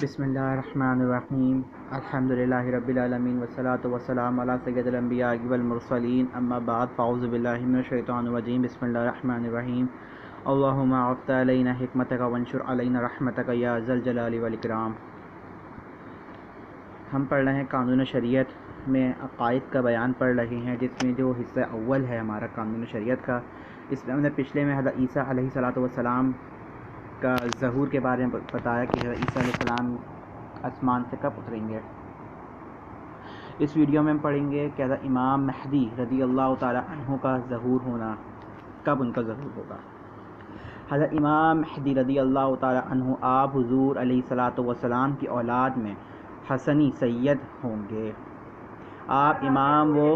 بسم اللہ الرحمن الرحیم الحمدللہ رب العالمین والصلاة والسلام علی سید الانبیاء والمرسلین اما بعد فاعوذ باللہ من الشیطان الرجیم بسم اللہ الرحمن الرحیم اللہم اعط علینا حکمتک وانشر علینا رحمتک یا ذا الجلال والاکرام۔ ہم پڑھ رہے ہیں قانون شریعت میں عقائد کا بیان پڑھ رہے ہیں، جس میں جو حصہ اول ہے ہمارا قانون شریعت کا، اس میں ہم نے پچھلے میں حضرت عیسیٰ علیہ السلام کا ظہور کے بارے میں بتایا کہ حضرت عیسیٰ علیہ السلام آسمان سے کب اتریں گے۔ اس ویڈیو میں ہم پڑھیں گے کہ حضرت امام مہدی رضی اللہ تعالی عنہ کا ظہور ہونا، کب ان کا ظہور ہوگا۔ حضرت امام مہدی رضی اللہ تعالی عنہ آپ حضور علیہ السلام کی اولاد میں حسنی سید ہوں گے۔ آپ امام و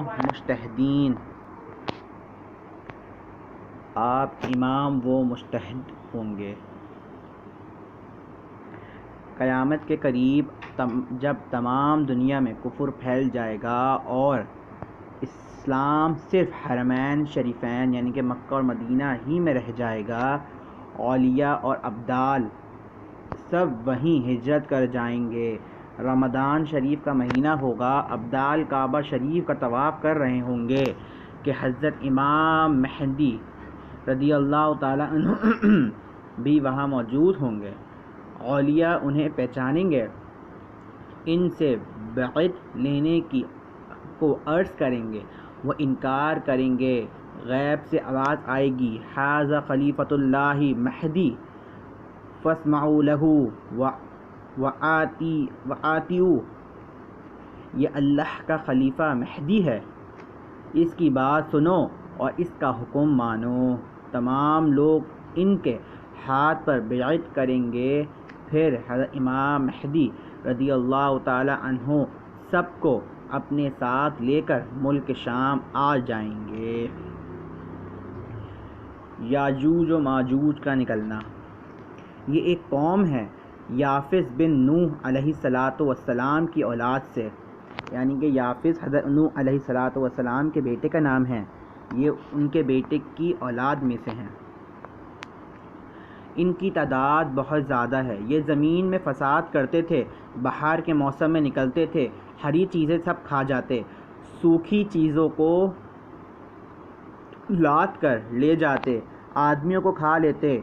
مجتہد ہوں گے۔ قیامت کے قریب جب تمام دنیا میں کفر پھیل جائے گا اور اسلام صرف حرمین شریفین یعنی کہ مکہ اور مدینہ ہی میں رہ جائے گا، اولیاء اور ابدال سب وہیں ہجرت کر جائیں گے۔ رمضان شریف کا مہینہ ہوگا، ابدال کعبہ شریف کا طواف کر رہے ہوں گے کہ حضرت امام مہدی رضی اللہ تعالی عنہ بھی وہاں موجود ہوں گے۔ اولیاء انہیں پہچانیں گے، ان سے بیعت لینے کو عرض کریں گے، وہ انکار کریں گے۔ غیب سے آواز آئے گی، ھذا خلیفۃ اللہ مہدی فاسمعوا لہ وآطیعوا، یہ اللہ کا خلیفہ مہدی ہے، اس کی بات سنو اور اس کا حکم مانو۔ تمام لوگ ان کے ہاتھ پر بیعت کریں گے، پھر حضرت امام مہدی رضی اللہ تعالی عنہ سب کو اپنے ساتھ لے کر ملک شام آ جائیں گے۔ یاجوج و ماجوج کا نکلنا، یہ ایک قوم ہے یافس بن نوح علیہ السلام کی اولاد سے، یعنی کہ یافس حضرت نوح علیہ السلام کے بیٹے کا نام ہے، یہ ان کے بیٹے کی اولاد میں سے ہیں۔ ان کی تعداد بہت زیادہ ہے، یہ زمین میں فساد کرتے تھے، بہار کے موسم میں نکلتے تھے، ہری چیزیں سب کھا جاتے، سوکھی چیزوں کو لاد کر لے جاتے، آدمیوں کو کھا لیتے،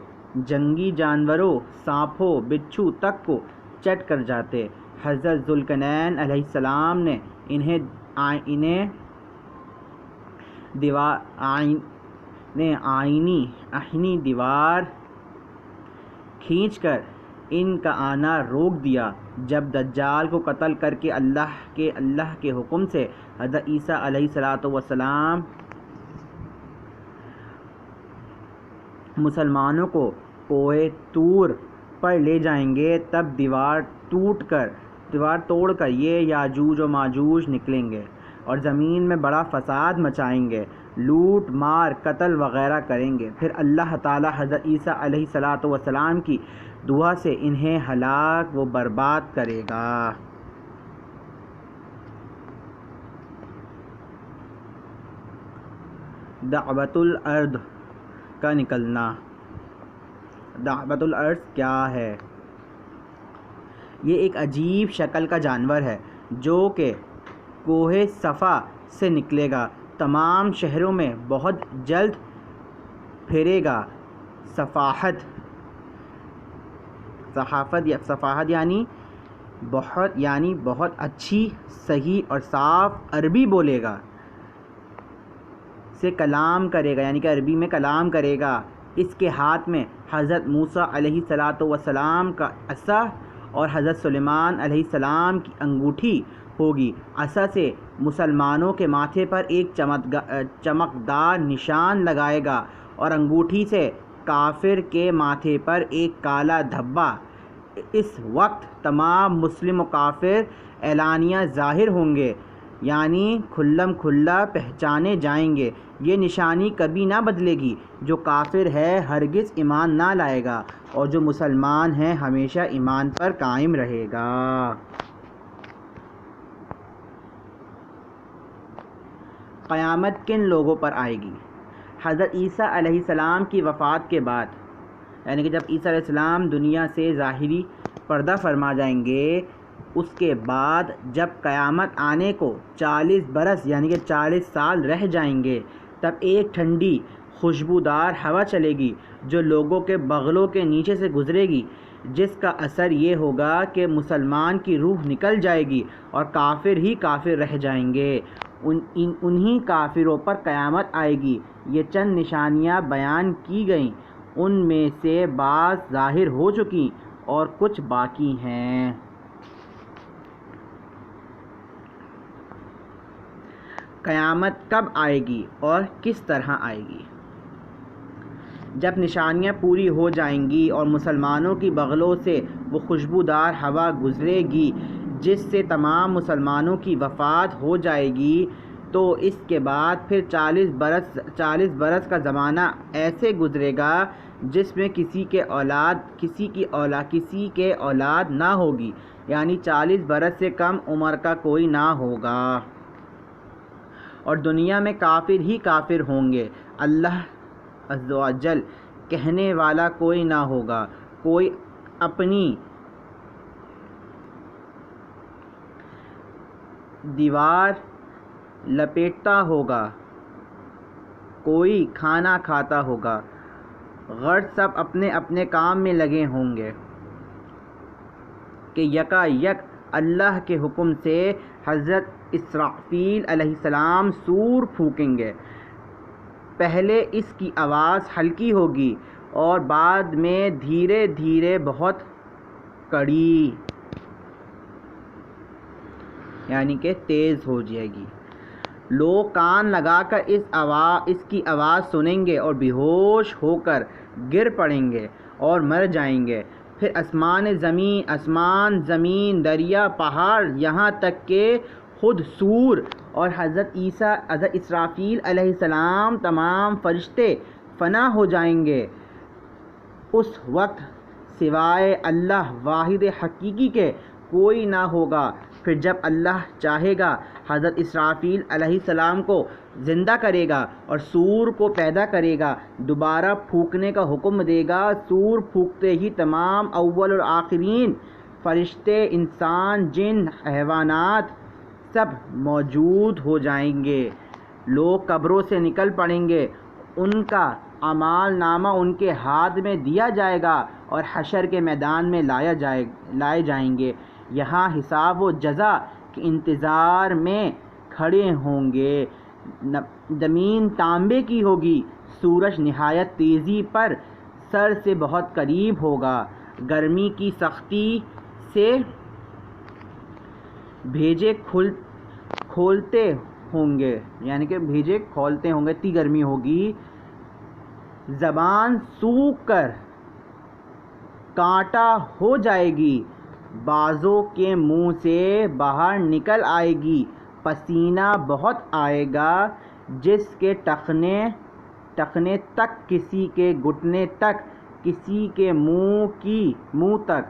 جنگی جانوروں، سانپوں، بچھو تک کو چٹ کر جاتے۔ حضرت ذوالقرنین علیہ السلام نے انہیں آئینی دیوار کھینچ کر ان کا آنا روک دیا۔ جب دجال کو قتل کر کے اللہ کے حکم سے حضرت عیسیٰ علیہ السلام مسلمانوں کو کوہ طور پر لے جائیں گے، تب دیوار توڑ کر یہ یاجوج و ماجوج نکلیں گے اور زمین میں بڑا فساد مچائیں گے، لوٹ مار قتل وغیرہ کریں گے۔ پھر اللہ تعالی حضرت عیسیٰ علیہ السلام کی دعا سے انہیں ہلاک و برباد کرے گا۔ دعوت الارض کا نکلنا، دعوت الارض کیا ہے؟ یہ ایک عجیب شکل کا جانور ہے جو کہ کوہ صفا سے نکلے گا، تمام شہروں میں بہت جلد پھرے گا۔ صفاحت یعنی بہت اچھی، صحیح اور صاف عربی بولے گا، سے کلام کرے گا، یعنی کہ عربی میں کلام کرے گا۔ اس کے ہاتھ میں حضرت موسیٰ علیہ السلام کا عصا اور حضرت سلیمان علیہ السلام کی انگوٹھی ہوگی۔ عصا سے مسلمانوں کے ماتھے پر ایک چمکدار نشان لگائے گا اور انگوٹھی سے کافر کے ماتھے پر ایک کالا دھبا۔ اس وقت تمام مسلم و کافر اعلانیہ ظاہر ہوں گے، یعنی کھلم کھلا پہچانے جائیں گے۔ یہ نشانی کبھی نہ بدلے گی، جو کافر ہے ہرگز ایمان نہ لائے گا اور جو مسلمان ہے ہمیشہ ایمان پر قائم رہے گا۔ قیامت کن لوگوں پر آئے گی؟ حضرت عیسیٰ علیہ السلام کی وفات کے بعد، یعنی کہ جب عیسیٰ علیہ السلام دنیا سے ظاہری پردہ فرما جائیں گے۔ اس کے بعد جب قیامت آنے کو 40 برس یعنی کہ 40 سال رہ جائیں گے، تب ایک ٹھنڈی خوشبودار ہوا چلے گی جو لوگوں کے بغلوں کے نیچے سے گزرے گی، جس کا اثر یہ ہوگا کہ مسلمان کی روح نکل جائے گی اور کافر ہی کافر رہ جائیں گے۔ انہی کافروں پر قیامت آئے گی۔ یہ چند نشانیاں بیان کی گئیں، ان میں سے بعض ظاہر ہو چکی اور کچھ باقی ہیں۔ قیامت کب آئے گی اور کس طرح آئے گی؟ جب نشانیاں پوری ہو جائیں گی اور مسلمانوں کی بغلوں سے وہ خوشبودار ہوا گزرے گی جس سے تمام مسلمانوں کی وفات ہو جائے گی، تو اس کے بعد پھر 40 برس کا زمانہ ایسے گزرے گا جس میں کسی کے اولاد نہ ہوگی، یعنی 40 برس سے کم عمر کا کوئی نہ ہوگا، اور دنیا میں کافر ہی کافر ہوں گے۔ اللہ عز و جل کہنے والا کوئی نہ ہوگا، کوئی اپنی دیوار لپیٹتا ہوگا، کوئی کھانا کھاتا ہوگا، غرض سب اپنے اپنے کام میں لگے ہوں گے کہ یکا یک اللہ کے حکم سے حضرت اسرافیل علیہ السلام سور پھونکیں گے۔ پہلے اس کی آواز ہلکی ہوگی اور بعد میں دھیرے دھیرے بہت کڑی یعنی کہ تیز ہو جائے گی۔ لوگ کان لگا کر اس کی آواز سنیں گے اور بے ہوش ہو کر گر پڑیں گے اور مر جائیں گے۔ پھر آسمان زمین دریا پہاڑ یہاں تک کہ خود سور اور حضرت اسرافیل علیہ السلام تمام فرشتے فنا ہو جائیں گے۔ اس وقت سوائے اللہ واحد حقیقی کے کوئی نہ ہوگا۔ پھر جب اللہ چاہے گا حضرت اسرافیل علیہ السلام کو زندہ کرے گا اور سور کو پیدا کرے گا، دوبارہ پھونکنے کا حکم دے گا۔ سور پھونکتے ہی تمام اول اور آخرین فرشتے، انسان، جن، حیوانات سب موجود ہو جائیں گے۔ لوگ قبروں سے نکل پڑیں گے، ان کا اعمال نامہ ان کے ہاتھ میں دیا جائے گا اور حشر کے میدان میں لائے جائیں گے۔ یہاں حساب و جزا کے انتظار میں کھڑے ہوں گے۔ زمین تانبے کی ہوگی، سورج نہایت تیزی پر سر سے بہت قریب ہوگا، گرمی کی سختی سے بھیجے کھولتے ہوں گے، یعنی کہ بھیجے کھولتے ہوں گے، اتنی گرمی ہوگی۔ زبان سوکھ کر کانٹا ہو جائے گی، بازوں کے منہ سے باہر نکل آئے گی، پسینہ بہت آئے گا، جس کے ٹخنے تک، کسی کے گھٹنے تک، کسی کے منہ تک،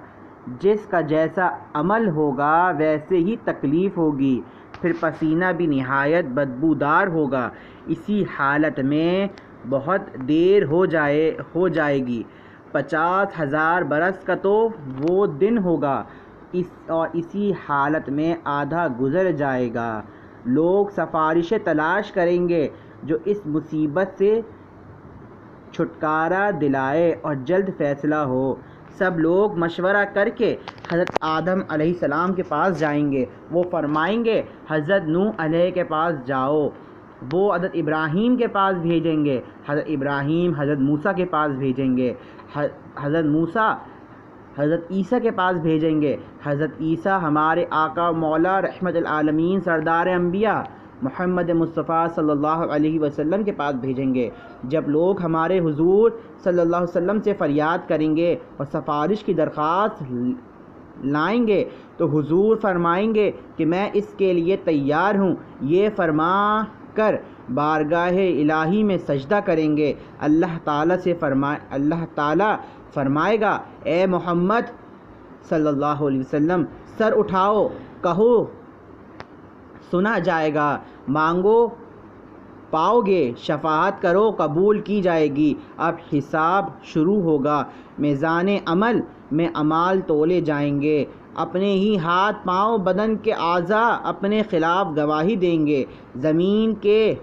جس کا جیسا عمل ہوگا ویسے ہی تکلیف ہوگی۔ پھر پسینہ بھی نہایت بدبودار ہوگا۔ اسی حالت میں بہت دیر ہو جائے گی، 50,000 برس کا تو وہ دن ہوگا، اور اسی حالت میں آدھا گزر جائے گا۔ لوگ سفارشیں تلاش کریں گے جو اس مصیبت سے چھٹکارا دلائے اور جلد فیصلہ ہو۔ سب لوگ مشورہ کر کے حضرت آدم علیہ السلام کے پاس جائیں گے۔ وہ فرمائیں گے حضرت نوح علیہ کے پاس جاؤ، وہ حضرت ابراہیم کے پاس بھیجیں گے، حضرت ابراہیم حضرت موسیٰ کے پاس بھیجیں گے، حضرت موسیٰ حضرت عیسیٰ کے پاس بھیجیں گے، حضرت عیسیٰ ہمارے آقا مولا رحمت العالمین سردار انبیاء محمد مصطفیٰ صلی اللہ علیہ وسلم کے پاس بھیجیں گے۔ جب لوگ ہمارے حضور صلی اللہ علیہ وسلم سے فریاد کریں گے اور سفارش کی درخواست لائیں گے تو حضور فرمائیں گے کہ میں اس کے لیے تیار ہوں۔ یہ فرما کر بارگاہ الہی میں سجدہ کریں گے۔ اللہ تعالیٰ فرمائے گا اے محمد صلی اللہ علیہ وسلم، سر اٹھاؤ، کہو سنا جائے گا، مانگو پاؤ گے، شفاعت کرو قبول کی جائے گی۔ اب حساب شروع ہوگا، میزان عمل میں اعمال تولے جائیں گے، اپنے ہی ہاتھ پاؤں بدن کے اعضاء اپنے خلاف گواہی دیں گے۔ زمین کے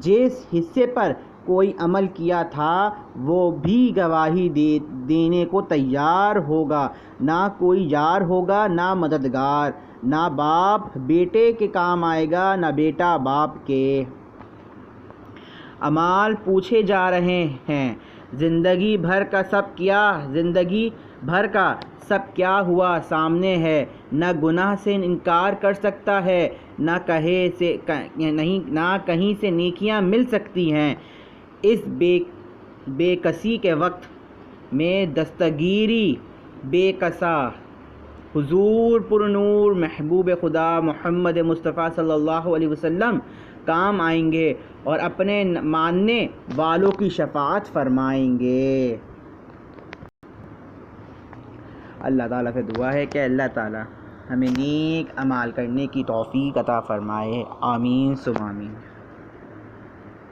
جس حصے پر کوئی عمل کیا تھا وہ بھی گواہی دینے کو تیار ہوگا، نہ کوئی یار ہوگا نہ مددگار، نہ باپ بیٹے کے کام آئے گا نہ بیٹا باپ کے۔ اعمال پوچھے جا رہے ہیں، زندگی بھر کا سب کیا ہوا سامنے ہے، نہ گناہ سے انکار کر سکتا ہے، نہ کہیں سے نیکیاں مل سکتی ہیں۔ اس بے کسی کے وقت میں دستگیری بے کسا حضور پرنور محبوب خدا محمد مصطفیٰ صلی اللہ علیہ وسلم کام آئیں گے اور اپنے ماننے والوں کی شفاعت فرمائیں گے۔ اللہ تعالیٰ سے دعا ہے کہ اللہ تعالیٰ ہمیں نیک اعمال کرنے کی توفیق عطا فرمائے، آمین ثم آمین۔